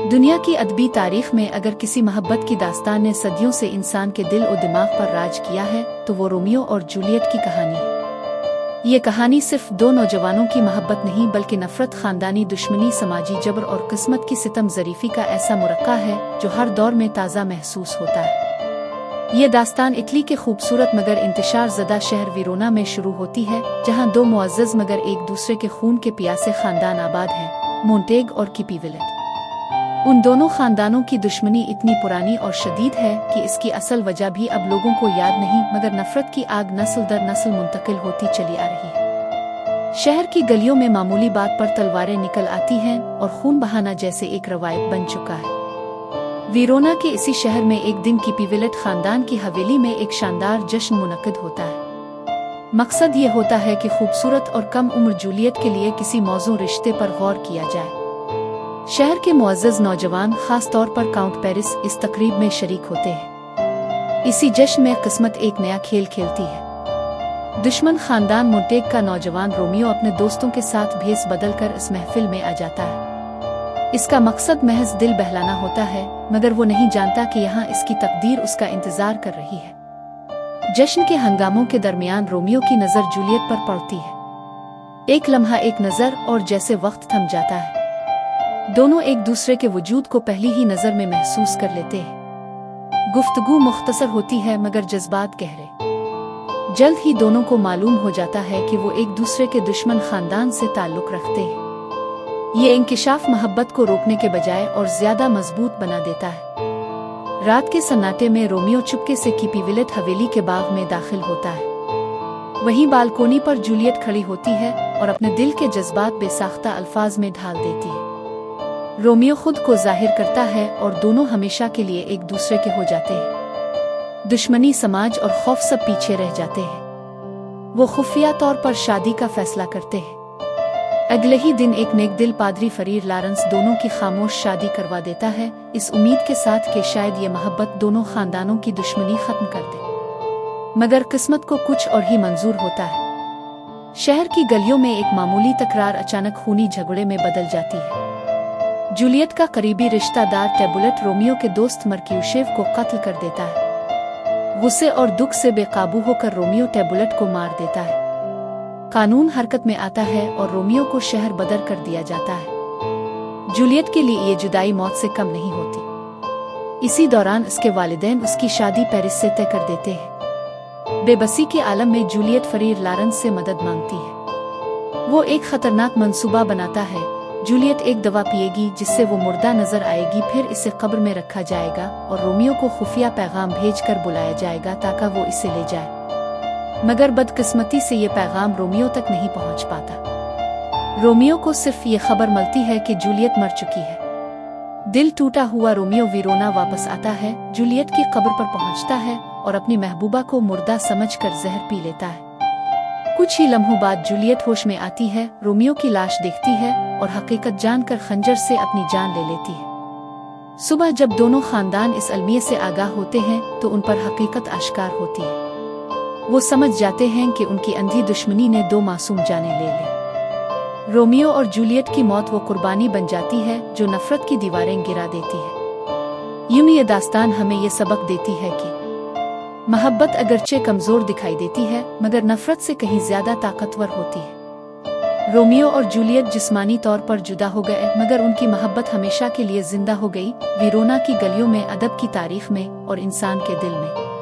दुनिया की अदबी तारीख में अगर किसी मोहब्बत की दास्तान ने सदियों से इंसान के दिल और दिमाग पर राज किया है तो वो रोमियो और जूलियट की कहानी है। ये कहानी सिर्फ दो नौजवानों की मोहब्बत नहीं बल्कि नफरत, खानदानी दुश्मनी, समाजी जबर और किस्मत की सितम ज़रीफ़ी का ऐसा मुरक्का है जो हर दौर में ताज़ा महसूस होता है। ये दास्तान इटली के खूबसूरत मगर इंतशार ज़दा शहर वीरोना में शुरू होती है, जहाँ दो मुअज़्ज़ज़ मगर एक दूसरे के खून के प्यासे खानदान आबाद हैं, मोंटेग और कैपिवलेट। उन दोनों खानदानों की दुश्मनी इतनी पुरानी और शदीद है कि इसकी असल वजह भी अब लोगों को याद नहीं, मगर नफरत की आग नस्ल दर नस्ल मुंतकिल होती चली आ रही है। शहर की गलियों में मामूली बात पर तलवारें निकल आती हैं और खून बहाना जैसे एक रवायत बन चुका है। वीरोना के इसी शहर में एक दिन कैपिवलेट खानदान की हवेली में एक शानदार जश्न मुनक्किद होता है। मकसद ये होता है कि खूबसूरत और कम उम्र जूलियट के लिए किसी मौजूद रिश्ते पर गौर किया जाए। शहर के मुअज़्ज़ज़ नौजवान, खास तौर पर काउंट पेरिस, इस तकरीब में शरीक होते हैं। इसी जश्न में किस्मत एक नया खेल खेलती है। दुश्मन खानदान मोंटेग का नौजवान रोमियो अपने दोस्तों के साथ भेस बदलकर इस महफिल में आ जाता है। इसका मकसद महज दिल बहलाना होता है, मगर वो नहीं जानता कि यहाँ इसकी तकदीर उसका इंतजार कर रही है। जश्न के हंगामों के दरमियान रोमियो की नज़र जूलियट पर पड़ती है। एक लम्हा, एक नज़र, और जैसे वक्त थम जाता है। दोनों एक दूसरे के वजूद को पहली ही नजर में महसूस कर लेते हैं। गुफ्तगू मुख्तसर होती है मगर जज्बात गहरे। जल्द ही दोनों को मालूम हो जाता है कि वो एक दूसरे के दुश्मन खानदान से ताल्लुक रखते हैं। ये इंकिशाफ मोहब्बत को रोकने के बजाय और ज्यादा मजबूत बना देता है। रात के सन्नाटे में रोमियो चुपके से कैपिवलेट हवेली के बाग में दाखिल होता है। वहीं बालकोनी पर जूलियट खड़ी होती है और अपने दिल के जज्बात बेसाख्ता अल्फाज में ढाल देती है। रोमियो खुद को जाहिर करता है और दोनों हमेशा के लिए एक दूसरे के हो जाते हैं। दुश्मनी, समाज और खौफ सब पीछे रह जाते हैं। वो खुफिया तौर पर शादी का फैसला करते हैं। अगले ही दिन एक नेकदिल पादरी फरीर लॉरेंस दोनों की खामोश शादी करवा देता है, इस उम्मीद के साथ कि शायद ये मोहब्बत दोनों खानदानों की दुश्मनी खत्म कर दे। मगर किस्मत को कुछ और ही मंजूर होता है। शहर की गलियों में एक मामूली तकरार अचानक खूनी झगड़े में बदल जाती है। जूलियट का करीबी रिश्तेदार टेबुलेट रोमियो के दोस्त मर्क्यूशेव को कत्ल कर देता है। गुस्से और दुख से बेकाबू होकर रोमियो टेबुलेट को मार देता है। कानून हरकत में आता है और रोमियो को शहर बदर कर दिया जाता है। जूलियट के लिए ये जुदाई मौत से कम नहीं होती। इसी दौरान उसके वालिदैन उसकी शादी पेरिस से तय कर देते हैं। बेबसी के आलम में जूलियट फरीर लॉरेंस से मदद मांगती है। वो एक खतरनाक मंसूबा बनाता है। जूलियट एक दवा पिएगी जिससे वो मुर्दा नजर आएगी, फिर इसे कब्र में रखा जाएगा और रोमियो को खुफिया पैगाम भेजकर बुलाया जाएगा ताकि वो इसे ले जाए। मगर बदकिस्मती से ये पैगाम रोमियो तक नहीं पहुंच पाता। रोमियो को सिर्फ ये खबर मिलती है कि जूलियट मर चुकी है। दिल टूटा हुआ रोमियो वीरोना वापस आता है, जूलियट की कब्र पर पहुंचता है और अपनी महबूबा को मुर्दा समझकर जहर पी लेता है। कुछ ही लम्हों बाद जूलियट होश में आती है, रोमियो की लाश देखती है और हकीकत जानकर खंजर से अपनी जान ले लेती है। सुबह जब दोनों खानदान इस अलमिये से आगाह होते हैं तो उन पर हकीकत आश्कार होती है। वो समझ जाते हैं कि उनकी अंधी दुश्मनी ने दो मासूम जानें ले ली। रोमियो और जूलियट की मौत वो कुर्बानी बन जाती है जो नफरत की दीवारें गिरा देती है। यूं ये दास्तान हमें ये सबक देती है कि मोहब्बत अगरचे कमजोर दिखाई देती है मगर नफरत से कहीं ज्यादा ताकतवर होती है। रोमियो और जूलियट जिस्मानी तौर पर जुदा हो गए मगर उनकी मोहब्बत हमेशा के लिए जिंदा हो गई, वीरोना की गलियों में, अदब की तारीख में और इंसान के दिल में।